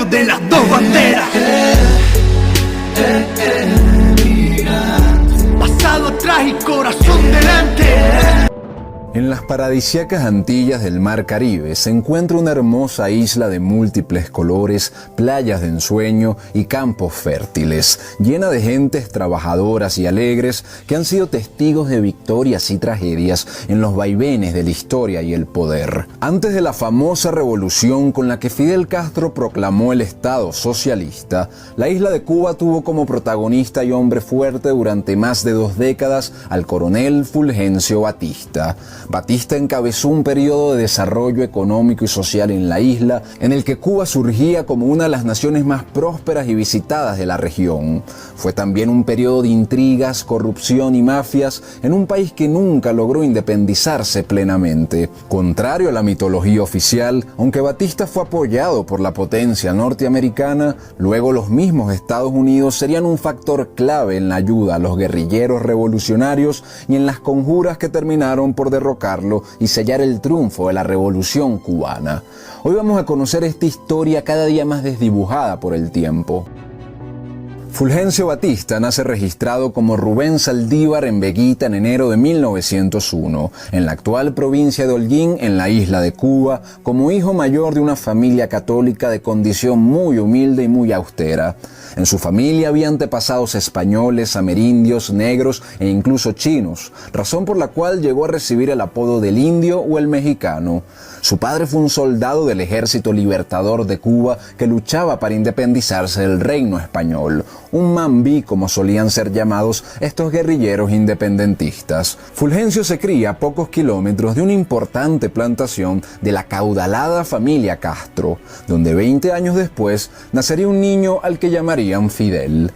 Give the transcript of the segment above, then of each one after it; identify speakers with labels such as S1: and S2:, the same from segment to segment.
S1: sueño de las dos banderas. Pasado atrás y corazón delante.
S2: En las paradisíacas Antillas del Mar Caribe se encuentra una hermosa isla de múltiples colores, playas de ensueño y campos fértiles, llena de gentes trabajadoras y alegres que han sido testigos de victorias y tragedias en los vaivenes de la historia y el poder. Antes de la famosa revolución con la que Fidel Castro proclamó el Estado socialista, la isla de Cuba tuvo como protagonista y hombre fuerte durante más de 2 décadas al coronel Fulgencio Batista. Batista encabezó un periodo de desarrollo económico y social en la isla, en el que Cuba surgía como una de las naciones más prósperas y visitadas de la región. Fue también un periodo de intrigas, corrupción y mafias en un país que nunca logró independizarse plenamente. Contrario a la mitología oficial, aunque Batista fue apoyado por la potencia norteamericana, luego los mismos Estados Unidos serían un factor clave en la ayuda a los guerrilleros revolucionarios y en las conjuras que terminaron por derrocarlo y sellar el triunfo de la Revolución cubana. Hoy vamos a conocer esta historia cada día más desdibujada por el tiempo. Fulgencio Batista nace registrado como Rubén Saldívar en Veguita en enero de 1901, en la actual provincia de Holguín, en la isla de Cuba, como hijo mayor de una familia católica de condición muy humilde y muy austera. En su familia había antepasados españoles, amerindios, negros e incluso chinos, razón por la cual llegó a recibir el apodo del indio o el mexicano. Su padre fue un soldado del Ejército Libertador de Cuba que luchaba para independizarse del reino español, un mambí como solían ser llamados estos guerrilleros independentistas. Fulgencio se cría a pocos kilómetros de una importante plantación de la caudalada familia Castro, donde 20 años después nacería un niño al que llamarían Fidel.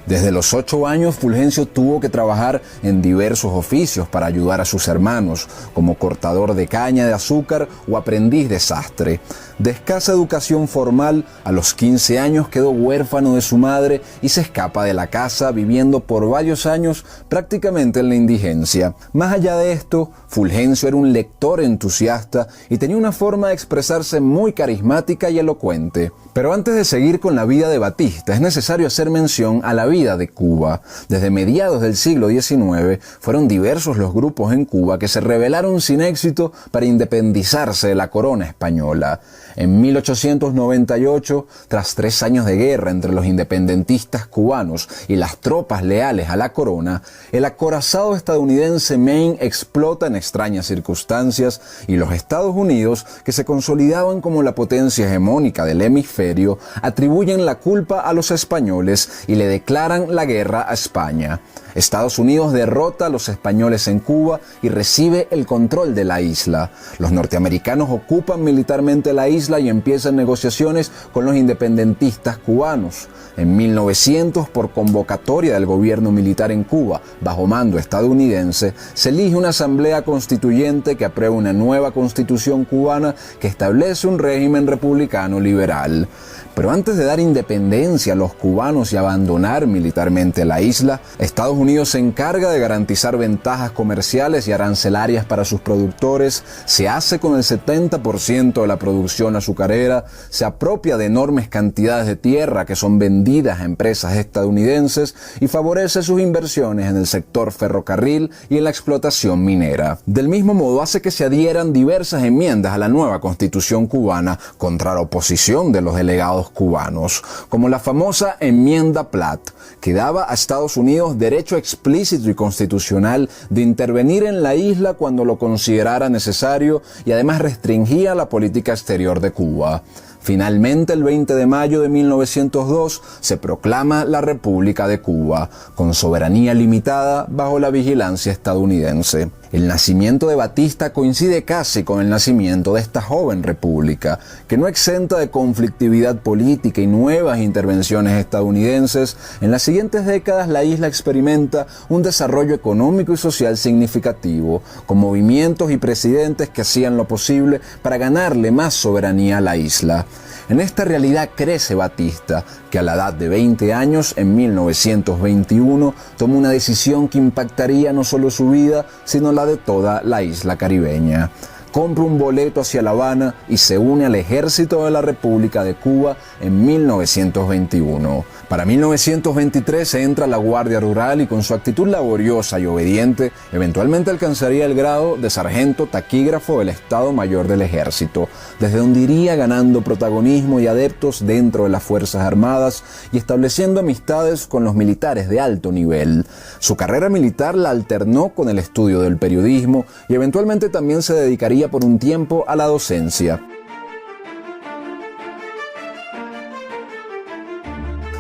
S2: Desde los 8 años, Fulgencio tuvo que trabajar en diversos oficios para ayudar a sus hermanos, como cortador de caña de azúcar o aprendiz de sastre. De escasa educación formal, a los 15 años quedó huérfano de su madre y se escapa de la casa, viviendo por varios años prácticamente en la indigencia. Más allá de esto, Fulgencio era un lector entusiasta y tenía una forma de expresarse muy carismática y elocuente. Pero antes de seguir con la vida de Batista, es necesario hacer mención a la vida de Cuba. Desde mediados del siglo XIX, fueron diversos los grupos en Cuba que se rebelaron sin éxito para independizarse de la corona española. En 1898, tras 3 años de guerra entre los independentistas cubanos y las tropas leales a la corona, el acorazado estadounidense Maine explota en extrañas circunstancias y los Estados Unidos, que se consolidaban como la potencia hegemónica del hemisferio, atribuyen la culpa a los españoles y le declaran la guerra a España. Estados Unidos derrota a los españoles en Cuba y recibe el control de la isla. Los norteamericanos ocupan militarmente la isla y empiezan negociaciones con los independentistas cubanos. En 1900, por convocatoria del gobierno militar en Cuba, bajo mando estadounidense, se elige una asamblea constituyente que aprueba una nueva constitución cubana que establece un régimen republicano liberal. Pero antes de dar independencia a los cubanos y abandonar militarmente la isla, Estados Unidos se encarga de garantizar ventajas comerciales y arancelarias para sus productores, se hace con el 70% de la producción azucarera, se apropia de enormes cantidades de tierra que son vendidas a empresas estadounidenses y favorece sus inversiones en el sector ferrocarril y en la explotación minera. Del mismo modo, hace que se adhieran diversas enmiendas a la nueva Constitución cubana contra la oposición de los delegados cubanos, como la famosa Enmienda Platt, que daba a Estados Unidos derecho explícito y constitucional de intervenir en la isla cuando lo considerara necesario y además restringía la política exterior de Cuba. Finalmente, el 20 de mayo de 1902 se proclama la República de Cuba, con soberanía limitada bajo la vigilancia estadounidense. El nacimiento de Batista coincide casi con el nacimiento de esta joven república, que no exenta de conflictividad política y nuevas intervenciones estadounidenses. En las siguientes décadas la isla experimenta un desarrollo económico y social significativo, con movimientos y presidentes que hacían lo posible para ganarle más soberanía a la isla. En esta realidad crece Batista, que a la edad de 20 años, en 1921, toma una decisión que impactaría no solo su vida, sino la de toda la isla caribeña. compra un boleto hacia La Habana y se une al ejército de la República de Cuba en 1921. Para 1923 se entra a la Guardia Rural y con su actitud laboriosa y obediente, eventualmente alcanzaría el grado de sargento taquígrafo del Estado Mayor del Ejército, desde donde iría ganando protagonismo y adeptos dentro de las Fuerzas Armadas y estableciendo amistades con los militares de alto nivel. Su carrera militar la alternó con el estudio del periodismo y eventualmente también se dedicaría por un tiempo a la docencia.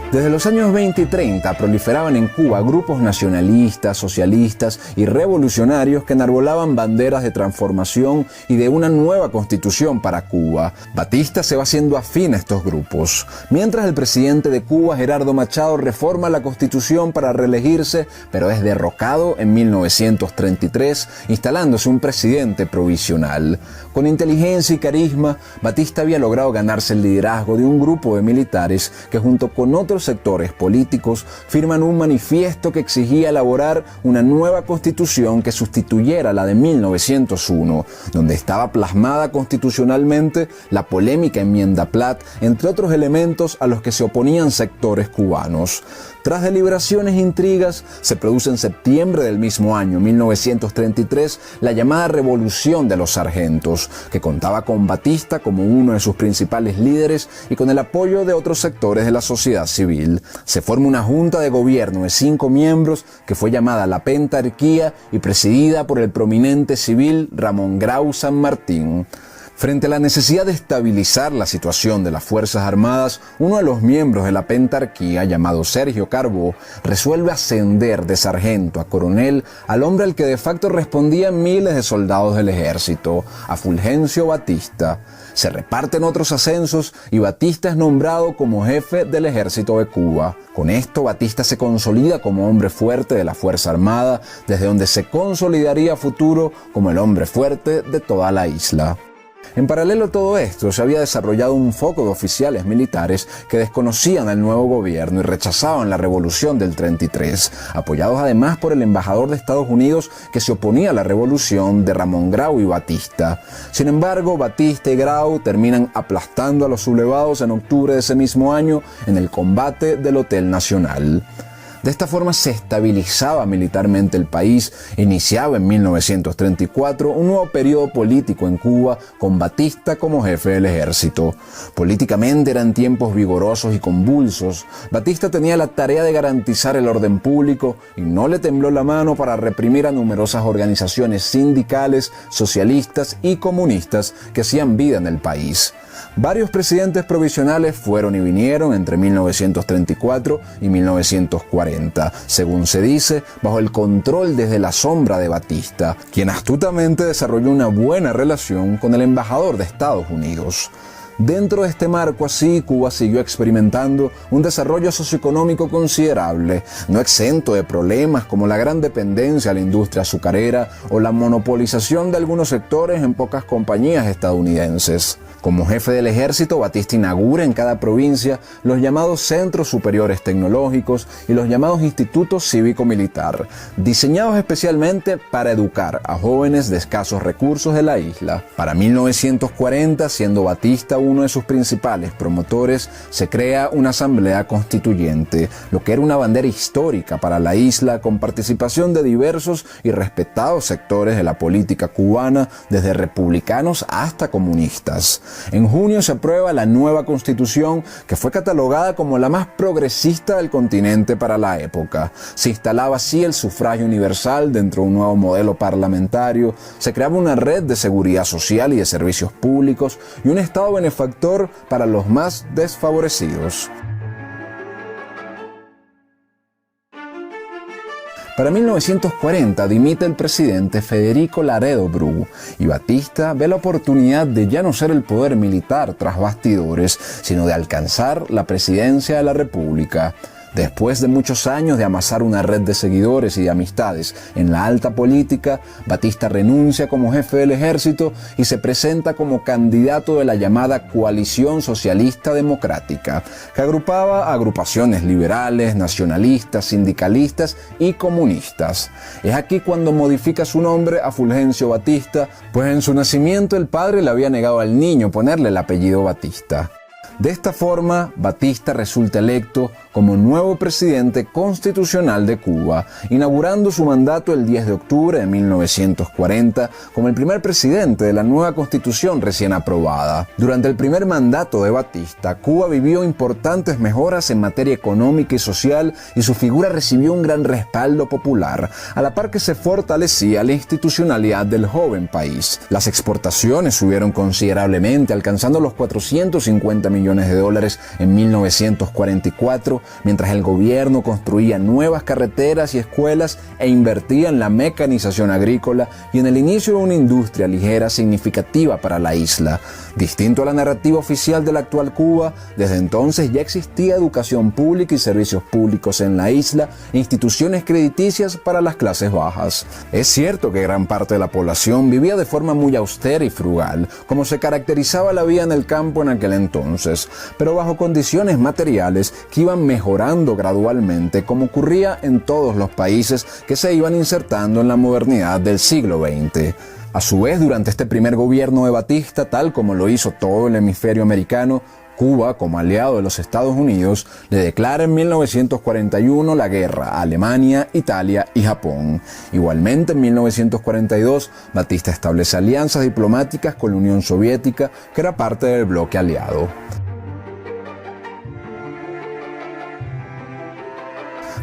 S2: Desde los años 20 y 30 proliferaban en Cuba grupos nacionalistas, socialistas y revolucionarios que enarbolaban banderas de transformación y de una nueva constitución para Cuba. Batista se va haciendo afín a estos grupos. Mientras el presidente de Cuba, Gerardo Machado, reforma la constitución para reelegirse, pero es derrocado en 1933, instalándose un presidente provisional. Con inteligencia y carisma, Batista había logrado ganarse el liderazgo de un grupo de militares que junto con otros sectores políticos firman un manifiesto que exigía elaborar una nueva constitución que sustituyera la de 1901, donde estaba plasmada constitucionalmente la polémica enmienda Platt, entre otros elementos a los que se oponían sectores cubanos. Tras deliberaciones e intrigas, se produce en septiembre del mismo año, 1933, la llamada Revolución de los Sargentos, que contaba con Batista como uno de sus principales líderes y con el apoyo de otros sectores de la sociedad civil. Se forma una junta de gobierno de 5 miembros que fue llamada la Pentarquía y presidida por el prominente civil Ramón Grau San Martín. Frente a la necesidad de estabilizar la situación de las Fuerzas Armadas, uno de los miembros de la Pentarquía, llamado Sergio Carbó, resuelve ascender de sargento a coronel al hombre al que de facto respondían miles de soldados del ejército, a Fulgencio Batista. Se reparten otros ascensos y Batista es nombrado como jefe del ejército de Cuba. Con esto, Batista se consolida como hombre fuerte de la Fuerza Armada, desde donde se consolidaría a futuro como el hombre fuerte de toda la isla. En paralelo a todo esto, se había desarrollado un foco de oficiales militares que desconocían al nuevo gobierno y rechazaban la revolución del 33, apoyados además por el embajador de Estados Unidos que se oponía a la revolución de Ramón Grau y Batista. Sin embargo, Batista y Grau terminan aplastando a los sublevados en octubre de ese mismo año en el combate del Hotel Nacional. De esta forma se estabilizaba militarmente el país. Iniciaba en 1934 un nuevo periodo político en Cuba con Batista como jefe del ejército. Políticamente eran tiempos vigorosos y convulsos. Batista tenía la tarea de garantizar el orden público y no le tembló la mano para reprimir a numerosas organizaciones sindicales, socialistas y comunistas que hacían vida en el país. Varios presidentes provisionales fueron y vinieron entre 1934 y 1940, según se dice, bajo el control desde la sombra de Batista, quien astutamente desarrolló una buena relación con el embajador de Estados Unidos. Dentro de este marco así, Cuba siguió experimentando un desarrollo socioeconómico considerable, no exento de problemas como la gran dependencia a la industria azucarera o la monopolización de algunos sectores en pocas compañías estadounidenses. Como jefe del ejército, Batista inaugura en cada provincia los llamados Centros Superiores Tecnológicos y los llamados Institutos Cívico-Militar, diseñados especialmente para educar a jóvenes de escasos recursos de la isla. Para 1940, siendo Batista uno de sus principales promotores, se crea una asamblea constituyente, lo que era una bandera histórica para la isla con participación de diversos y respetados sectores de la política cubana, desde republicanos hasta comunistas. En junio se aprueba la nueva constitución, que fue catalogada como la más progresista del continente para la época. Se instalaba así el sufragio universal dentro de un nuevo modelo parlamentario, se creaba una red de seguridad social y de servicios públicos y un Estado benefactor para los más desfavorecidos. Para 1940 dimite el presidente Federico Laredo Bru y Batista ve la oportunidad de ya no ser el poder militar tras bastidores, sino de alcanzar la presidencia de la República. Después de muchos años de amasar una red de seguidores y de amistades en la alta política, Batista renuncia como jefe del ejército y se presenta como candidato de la llamada Coalición Socialista Democrática, que agrupaba a agrupaciones liberales, nacionalistas, sindicalistas y comunistas. Es aquí cuando modifica su nombre a Fulgencio Batista, pues en su nacimiento el padre le había negado al niño ponerle el apellido Batista. De esta forma, Batista resulta electo como nuevo presidente constitucional de Cuba, inaugurando su mandato el 10 de octubre de 1940 como el primer presidente de la nueva constitución recién aprobada. Durante el primer mandato de Batista, Cuba vivió importantes mejoras en materia económica y social y su figura recibió un gran respaldo popular, a la par que se fortalecía la institucionalidad del joven país. Las exportaciones subieron considerablemente, alcanzando los 450 millones de dólares en 1944, mientras el gobierno construía nuevas carreteras y escuelas e invertía en la mecanización agrícola y en el inicio de una industria ligera significativa para la isla. Distinto a la narrativa oficial de la actual Cuba, desde entonces ya existía educación pública y servicios públicos en la isla e instituciones crediticias para las clases bajas. Es cierto que gran parte de la población vivía de forma muy austera y frugal, como se caracterizaba la vida en el campo en aquel entonces, pero bajo condiciones materiales que iban mejorando gradualmente, como ocurría en todos los países que se iban insertando en la modernidad del siglo XX. A su vez, durante este primer gobierno de Batista, tal como lo hizo todo el hemisferio americano, Cuba, como aliado de los Estados Unidos, le declara en 1941 la guerra a Alemania, Italia y Japón. Igualmente, en 1942, Batista establece alianzas diplomáticas con la Unión Soviética, que era parte del bloque aliado.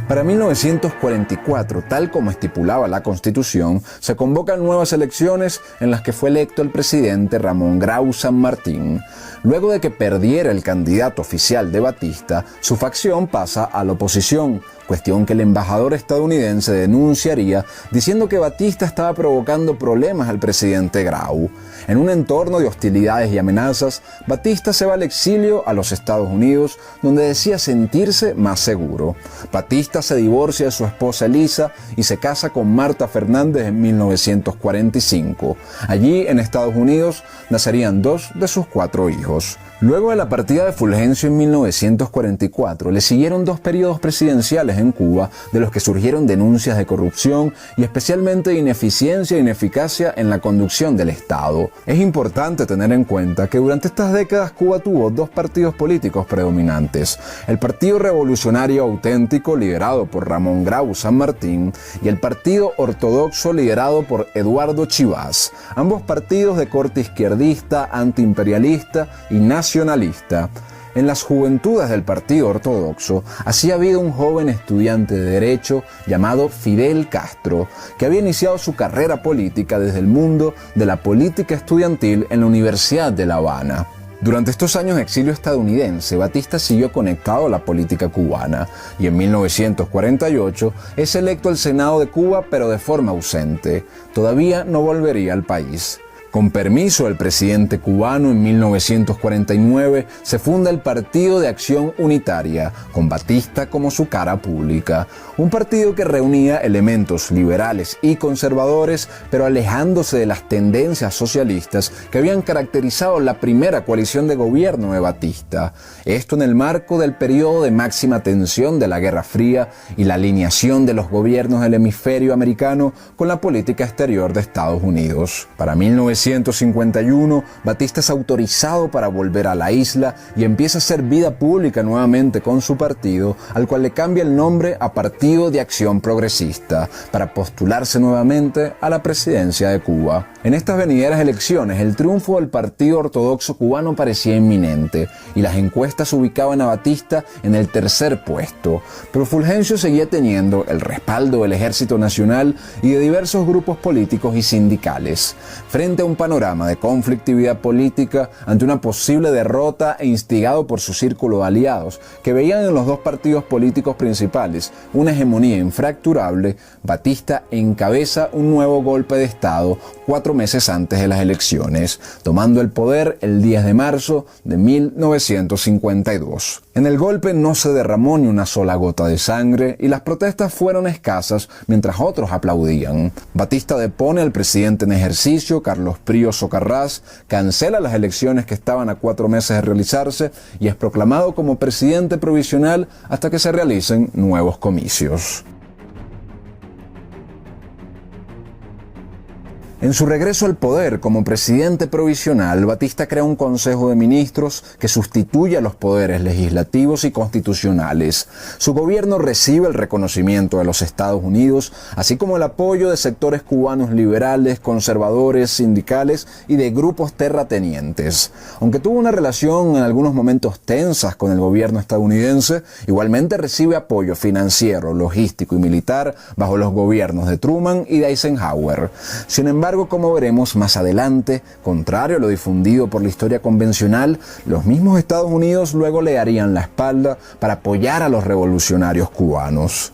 S2: Para 1944, tal como estipulaba la Constitución, se convocan nuevas elecciones en las que fue electo el presidente Ramón Grau San Martín. Luego de que perdiera el candidato oficial de Batista, su facción pasa a la oposición, cuestión que el embajador estadounidense denunciaría diciendo que Batista estaba provocando problemas al presidente Grau. En un entorno de hostilidades y amenazas, Batista se va al exilio a los Estados Unidos, donde decía sentirse más seguro. Batista se divorcia de su esposa Elisa y se casa con Marta Fernández en 1945. Allí, en Estados Unidos, nacerían 2 de sus 4 hijos. Luego de la partida de Fulgencio en 1944, le siguieron 2 periodos presidenciales en Cuba, de los que surgieron denuncias de corrupción y especialmente de ineficiencia e ineficacia en la conducción del Estado. Es importante tener en cuenta que durante estas décadas Cuba tuvo 2 partidos políticos predominantes: el Partido Revolucionario Auténtico, liderado por Ramón Grau San Martín, y el Partido Ortodoxo, liderado por Eduardo Chivas, ambos partidos de corte izquierdista, antiimperialista y nacionalista. En las juventudes del Partido Ortodoxo hacía vida un joven estudiante de Derecho llamado Fidel Castro, que había iniciado su carrera política desde el mundo de la política estudiantil en la Universidad de La Habana. Durante estos años de exilio estadounidense, Batista siguió conectado a la política cubana y en 1948 es electo al Senado de Cuba, pero de forma ausente. Todavía no volvería al país. Con permiso del presidente cubano, en 1949 se funda el Partido de Acción Unitaria, con Batista como su cara pública. Un partido que reunía elementos liberales y conservadores, pero alejándose de las tendencias socialistas que habían caracterizado la primera coalición de gobierno de Batista. Esto en el marco del periodo de máxima tensión de la Guerra Fría y la alineación de los gobiernos del hemisferio americano con la política exterior de Estados Unidos. Para 1951, Batista es autorizado para volver a la isla y empieza a hacer vida pública nuevamente con su partido, al cual le cambia el nombre a Partido de Acción Progresista, para postularse nuevamente a la presidencia de Cuba. En estas venideras elecciones, el triunfo del Partido Ortodoxo cubano parecía inminente, y las encuestas ubicaban a Batista en el 3er puesto, pero Fulgencio seguía teniendo el respaldo del Ejército Nacional y de diversos grupos políticos y sindicales. Frente a un un panorama de conflictividad política ante una posible derrota e instigado por su círculo de aliados, que veían en los dos partidos políticos principales una hegemonía infracturable, Batista encabeza un nuevo golpe de Estado 4 meses antes de las elecciones, tomando el poder el 10 de marzo de 1952. En el golpe no se derramó ni una sola gota de sangre y las protestas fueron escasas mientras otros aplaudían. Batista depone al presidente en ejercicio, Carlos Prío Socarrás, cancela las elecciones que estaban a 4 meses de realizarse y es proclamado como presidente provisional hasta que se realicen nuevos comicios. En su regreso al poder como presidente provisional, Batista crea un Consejo de Ministros que sustituye a los poderes legislativos y constitucionales. Su gobierno recibe el reconocimiento de los Estados Unidos, así como el apoyo de sectores cubanos liberales, conservadores, sindicales y de grupos terratenientes. Aunque tuvo una relación en algunos momentos tensas con el gobierno estadounidense, igualmente recibe apoyo financiero, logístico y militar bajo los gobiernos de Truman y de Eisenhower. Sin embargo, como veremos más adelante, contrario a lo difundido por la historia convencional, los mismos Estados Unidos luego le darían la espalda para apoyar a los revolucionarios cubanos.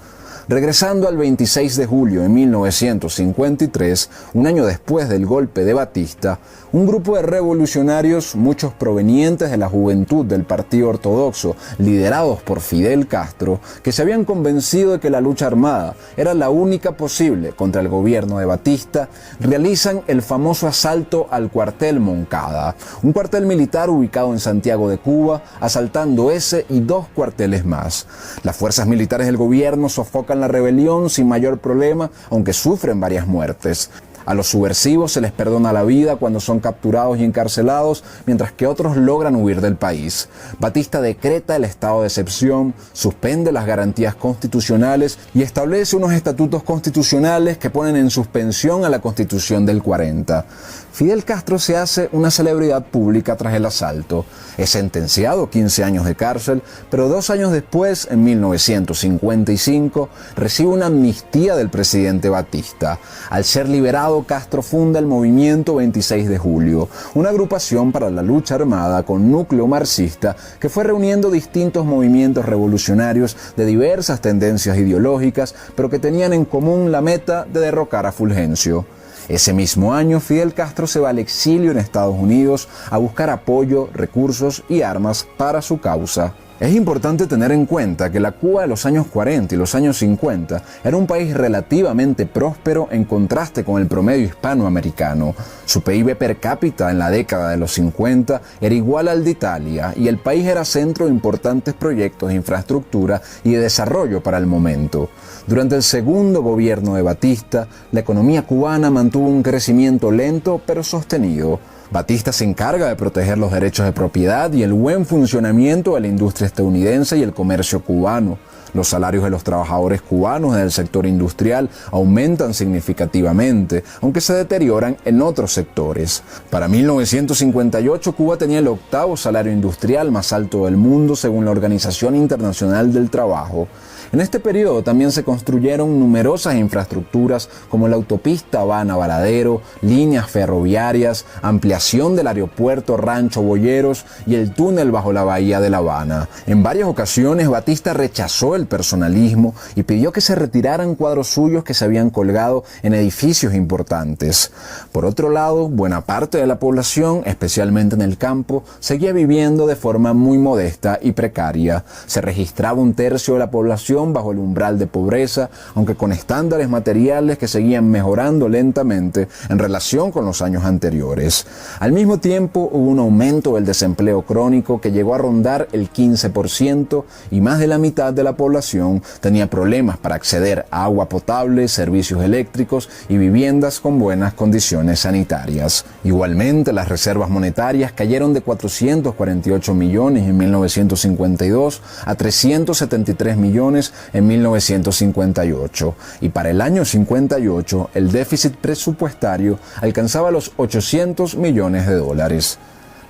S2: Regresando al 26 de julio de 1953, un año después del golpe de Batista, un grupo de revolucionarios, muchos provenientes de la juventud del Partido Ortodoxo, liderados por Fidel Castro, que se habían convencido de que la lucha armada era la única posible contra el gobierno de Batista, realizan el famoso asalto al cuartel Moncada, un cuartel militar ubicado en Santiago de Cuba, asaltando ese y 2 cuarteles más. Las fuerzas militares del gobierno sofocan la rebelión sin mayor problema, aunque sufren varias muertes. A los subversivos se les perdona la vida cuando son capturados y encarcelados, mientras que otros logran huir del país. Batista decreta el estado de excepción, suspende las garantías constitucionales y establece unos estatutos constitucionales que ponen en suspensión a la Constitución del 40. Fidel Castro se hace una celebridad pública tras el asalto. Es sentenciado a 15 años de cárcel, pero 2 años después, en 1955, recibe una amnistía del presidente Batista. Al ser liberado, Castro funda el Movimiento 26 de Julio, una agrupación para la lucha armada con núcleo marxista que fue reuniendo distintos movimientos revolucionarios de diversas tendencias ideológicas, pero que tenían en común la meta de derrocar a Fulgencio. Ese mismo año, Fidel Castro se va al exilio en Estados Unidos a buscar apoyo, recursos y armas para su causa. Es importante tener en cuenta que la Cuba de los años 40 y los años 50 era un país relativamente próspero en contraste con el promedio hispanoamericano. Su PIB per cápita en la década de los 50 era igual al de Italia y el país era centro de importantes proyectos de infraestructura y de desarrollo para el momento. Durante el segundo gobierno de Batista, la economía cubana mantuvo un crecimiento lento pero sostenido. Batista se encarga de proteger los derechos de propiedad y el buen funcionamiento de la industria estadounidense y el comercio cubano. Los salarios de los trabajadores cubanos del sector industrial aumentan significativamente, aunque se deterioran en otros sectores. Para 1958, Cuba tenía el 8º salario industrial más alto del mundo según la Organización Internacional del Trabajo. En este periodo también se construyeron numerosas infraestructuras como la autopista Habana-Varadero, líneas ferroviarias, ampliación del aeropuerto Rancho Boyeros y el túnel bajo la bahía de La Habana. En varias ocasiones Batista rechazó el personalismo y pidió que se retiraran cuadros suyos que se habían colgado en edificios importantes. Por otro lado, buena parte de la población, especialmente en el campo, seguía viviendo de forma muy modesta y precaria. Se registraba 1/3 de la población bajo el umbral de pobreza, aunque con estándares materiales que seguían mejorando lentamente en relación con los años anteriores. Al mismo tiempo, hubo un aumento del desempleo crónico que llegó a rondar el 15% y más de la mitad de la población tenía problemas para acceder a agua potable, servicios eléctricos y viviendas con buenas condiciones sanitarias. Igualmente, las reservas monetarias cayeron de 448 millones en 1952 a 373 millones en 1958, y para el año 58 el déficit presupuestario alcanzaba los $800 millones.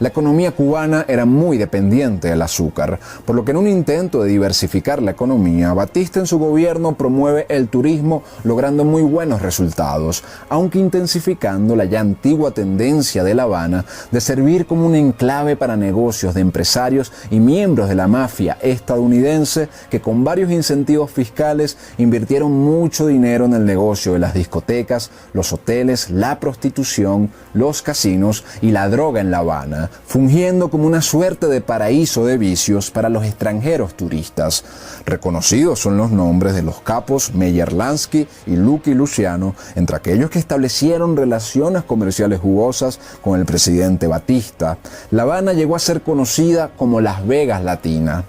S2: La economía cubana era muy dependiente del azúcar, por lo que en un intento de diversificar la economía, Batista en su gobierno promueve el turismo logrando muy buenos resultados, aunque intensificando la ya antigua tendencia de La Habana de servir como un enclave para negocios de empresarios y miembros de la mafia estadounidense que con varios incentivos fiscales invirtieron mucho dinero en el negocio de las discotecas, los hoteles, la prostitución, los casinos y la droga en La Habana, fungiendo como una suerte de paraíso de vicios para los extranjeros turistas. Reconocidos son los nombres de los capos Meyer Lansky y Lucky Luciano, entre aquellos que establecieron relaciones comerciales jugosas con el presidente Batista. La Habana llegó a ser conocida como Las Vegas Latina.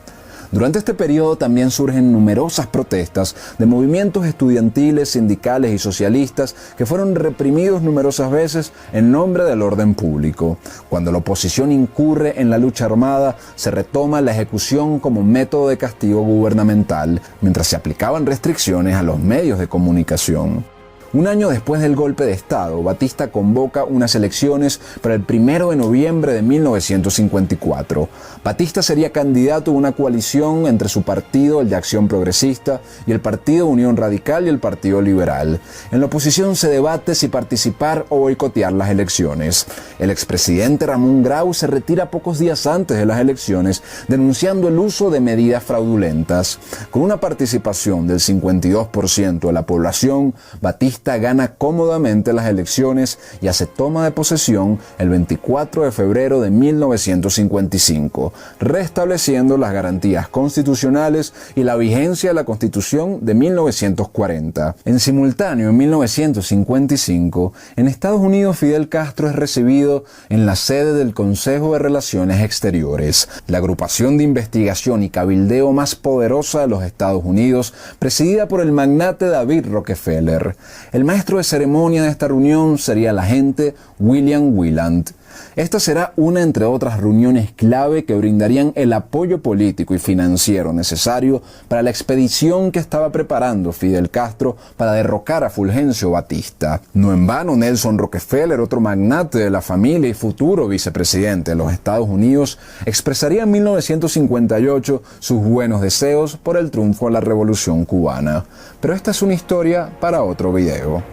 S2: Durante este periodo también surgen numerosas protestas de movimientos estudiantiles, sindicales y socialistas que fueron reprimidos numerosas veces en nombre del orden público. Cuando la oposición incurre en la lucha armada, se retoma la ejecución como método de castigo gubernamental, mientras se aplicaban restricciones a los medios de comunicación. Un año después del golpe de Estado, Batista convoca unas elecciones para el 1 de noviembre de 1954. Batista sería candidato a una coalición entre su partido, el de Acción Progresista, y el partido Unión Radical y el Partido Liberal. En la oposición se debate si participar o boicotear las elecciones. El expresidente Ramón Grau se retira pocos días antes de las elecciones, denunciando el uso de medidas fraudulentas. Con una participación del 52% de la población, Batista gana cómodamente las elecciones y hace toma de posesión el 24 de febrero de 1955, restableciendo las garantías constitucionales y la vigencia de la Constitución de 1940. En simultáneo, en 1955, en Estados Unidos Fidel Castro es recibido en la sede del Consejo de Relaciones Exteriores, la agrupación de investigación y cabildeo más poderosa de los Estados Unidos, presidida por el magnate David Rockefeller. El maestro de ceremonia de esta reunión sería el agente William Wieland. Esta será una entre otras reuniones clave que brindarían el apoyo político y financiero necesario para la expedición que estaba preparando Fidel Castro para derrocar a Fulgencio Batista. No en vano, Nelson Rockefeller, otro magnate de la familia y futuro vicepresidente de los Estados Unidos, expresaría en 1958 sus buenos deseos por el triunfo de la Revolución cubana. Pero esta es una historia para otro video.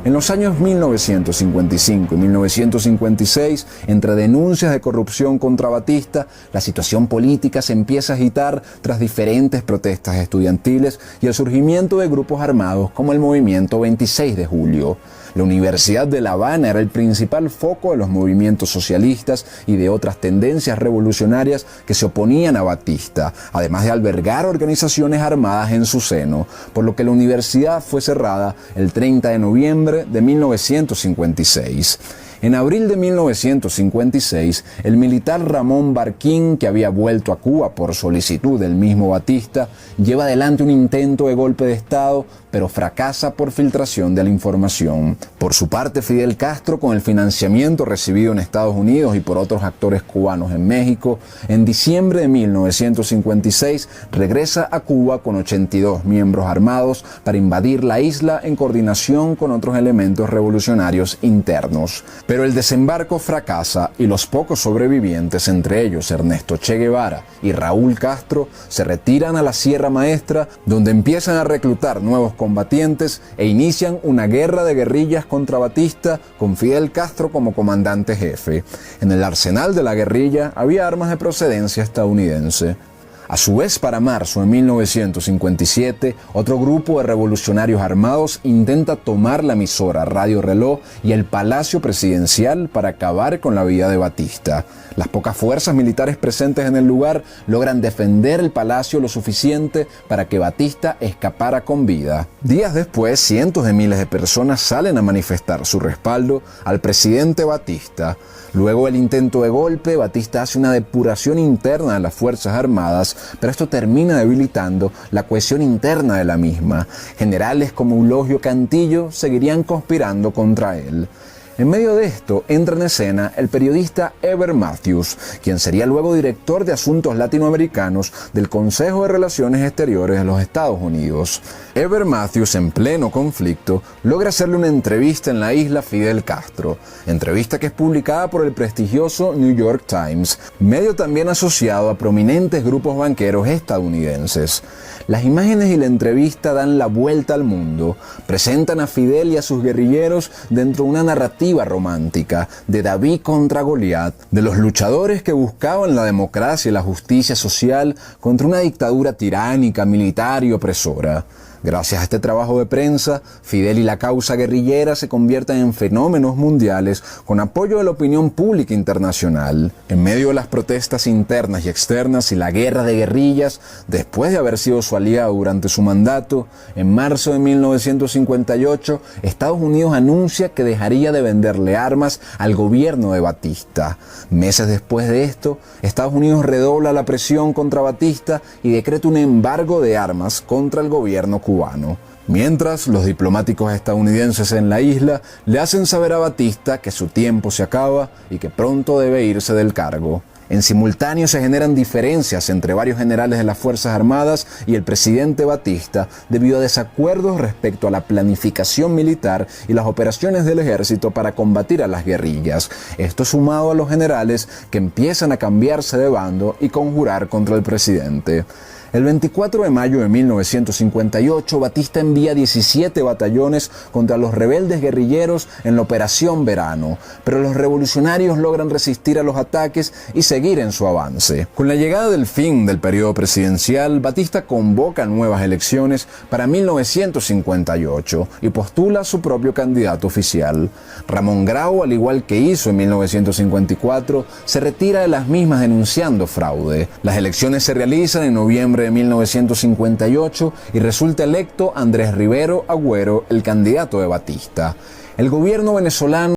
S2: En los años 1955 y 1956, entre denuncias de corrupción contra Batista, la situación política se empieza a agitar tras diferentes protestas estudiantiles y el surgimiento de grupos armados como el Movimiento 26 de Julio. La Universidad de La Habana era el principal foco de los movimientos socialistas y de otras tendencias revolucionarias que se oponían a Batista, además de albergar organizaciones armadas en su seno, por lo que la universidad fue cerrada el 30 de noviembre de 1956. En abril de 1956, el militar Ramón Barquín, que había vuelto a Cuba por solicitud del mismo Batista, lleva adelante un intento de golpe de Estado, pero fracasa por filtración de la información. Por su parte, Fidel Castro, con el financiamiento recibido en Estados Unidos y por otros actores cubanos en México, en diciembre de 1956 regresa a Cuba con 82 miembros armados para invadir la isla en coordinación con otros elementos revolucionarios internos. Pero el desembarco fracasa y los pocos sobrevivientes, entre ellos Ernesto Che Guevara y Raúl Castro, se retiran a la Sierra Maestra, donde empiezan a reclutar nuevos combatientes e inician una guerra de guerrillas contra Batista con Fidel Castro como comandante jefe. En el arsenal de la guerrilla había armas de procedencia estadounidense. A su vez, para marzo de 1957, otro grupo de revolucionarios armados intenta tomar la emisora Radio Reloj y el Palacio Presidencial para acabar con la vida de Batista. Las pocas fuerzas militares presentes en el lugar logran defender el palacio lo suficiente para que Batista escapara con vida. Días después, cientos de miles de personas salen a manifestar su respaldo al presidente Batista. Luego del intento de golpe, Batista hace una depuración interna de las Fuerzas Armadas, pero esto termina debilitando la cohesión interna de la misma. Generales como Eulogio Cantillo seguirían conspirando contra él. En medio de esto entra en escena el periodista Heber Matthews, quien sería luego director de Asuntos Latinoamericanos del Consejo de Relaciones Exteriores de los Estados Unidos. Heber Matthews, en pleno conflicto, logra hacerle una entrevista en la isla a Fidel Castro, entrevista que es publicada por el prestigioso New York Times, medio también asociado a prominentes grupos banqueros estadounidenses. Las imágenes y la entrevista dan la vuelta al mundo, presentan a Fidel y a sus guerrilleros dentro de una narrativa romántica de David contra Goliat, de los luchadores que buscaban la democracia y la justicia social contra una dictadura tiránica, militar y opresora. Gracias a este trabajo de prensa, Fidel y la causa guerrillera se convierten en fenómenos mundiales con apoyo de la opinión pública internacional. En medio de las protestas internas y externas y la guerra de guerrillas, después de haber sido su aliado durante su mandato, en marzo de 1958, Estados Unidos anuncia que dejaría de venderle armas al gobierno de Batista. Meses después de esto, Estados Unidos redobla la presión contra Batista y decreta un embargo de armas contra el gobierno cubano. Mientras, los diplomáticos estadounidenses en la isla le hacen saber a Batista que su tiempo se acaba y que pronto debe irse del cargo. En simultáneo se generan diferencias entre varios generales de las Fuerzas Armadas y el presidente Batista debido a desacuerdos respecto a la planificación militar y las operaciones del ejército para combatir a las guerrillas. Esto sumado a los generales que empiezan a cambiarse de bando y conjurar contra el presidente. El 24 de mayo de 1958, Batista envía 17 batallones contra los rebeldes guerrilleros en la Operación Verano, pero los revolucionarios logran resistir a los ataques y seguir en su avance. Con la llegada del fin del periodo presidencial, Batista convoca nuevas elecciones para 1958 y postula a su propio candidato oficial. Ramón Grau, al igual que hizo en 1954, se retira de las mismas denunciando fraude. Las elecciones se realizan en noviembre de 1958 y resulta electo Andrés Rivero Agüero, el candidato de Batista. El gobierno venezolano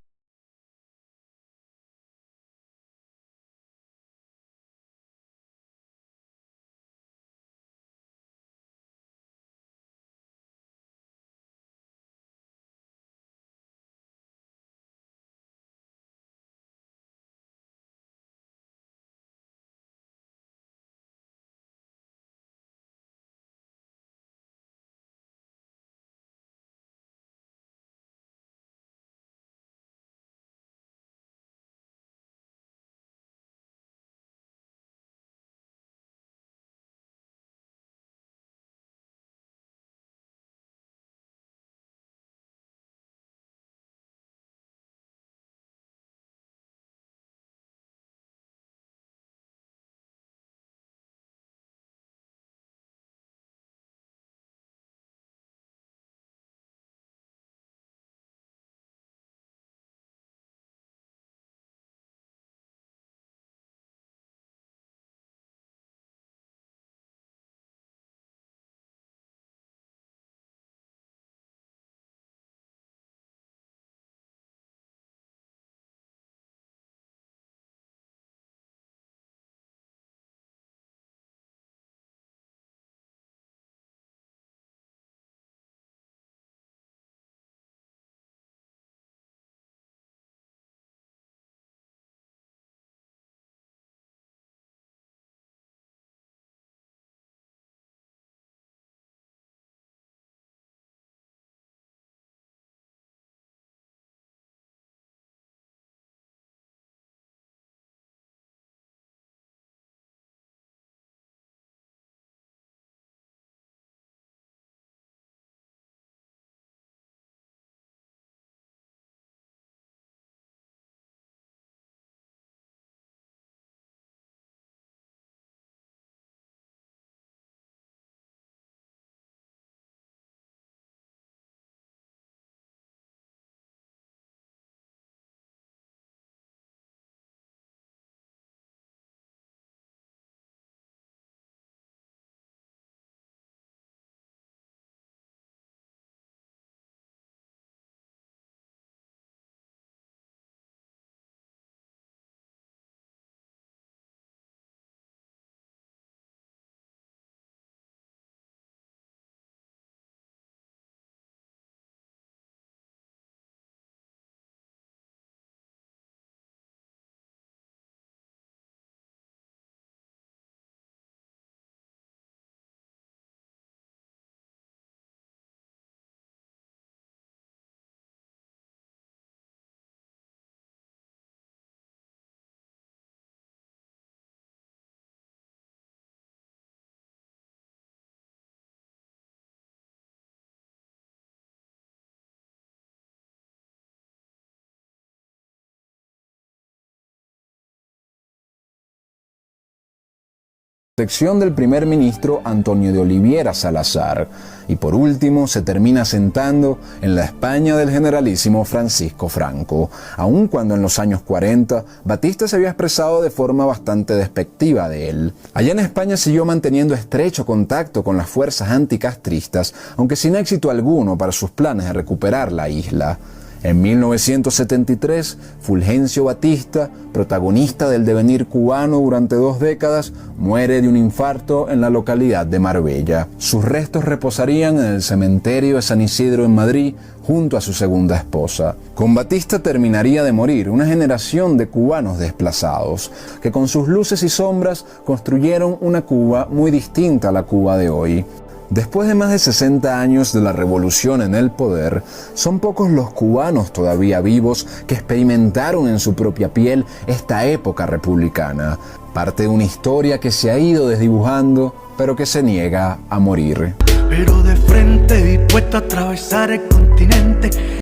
S2: protección del primer ministro Antonio de Oliveira Salazar. Y por último, se termina asentando en la España del generalísimo Francisco Franco, aun cuando en los años 40 Batista se había expresado de forma bastante despectiva de él. Allá en España siguió manteniendo estrecho contacto con las fuerzas anticastristas, aunque sin éxito alguno para sus planes de recuperar la isla. En 1973, Fulgencio Batista, protagonista del devenir cubano durante 2 décadas, muere de un infarto en la localidad de Marbella. Sus restos reposarían en el cementerio de San Isidro en Madrid, junto a su segunda esposa. Con Batista terminaría de morir una generación de cubanos desplazados, que con sus luces y sombras construyeron una Cuba muy distinta a la Cuba de hoy. Después de más de 60 años de la revolución en el poder, son pocos los cubanos todavía vivos que experimentaron en su propia piel esta época republicana, parte de una historia que se ha ido desdibujando, pero que se niega a morir.
S1: Pero de frente dispuesto a atravesar el continente.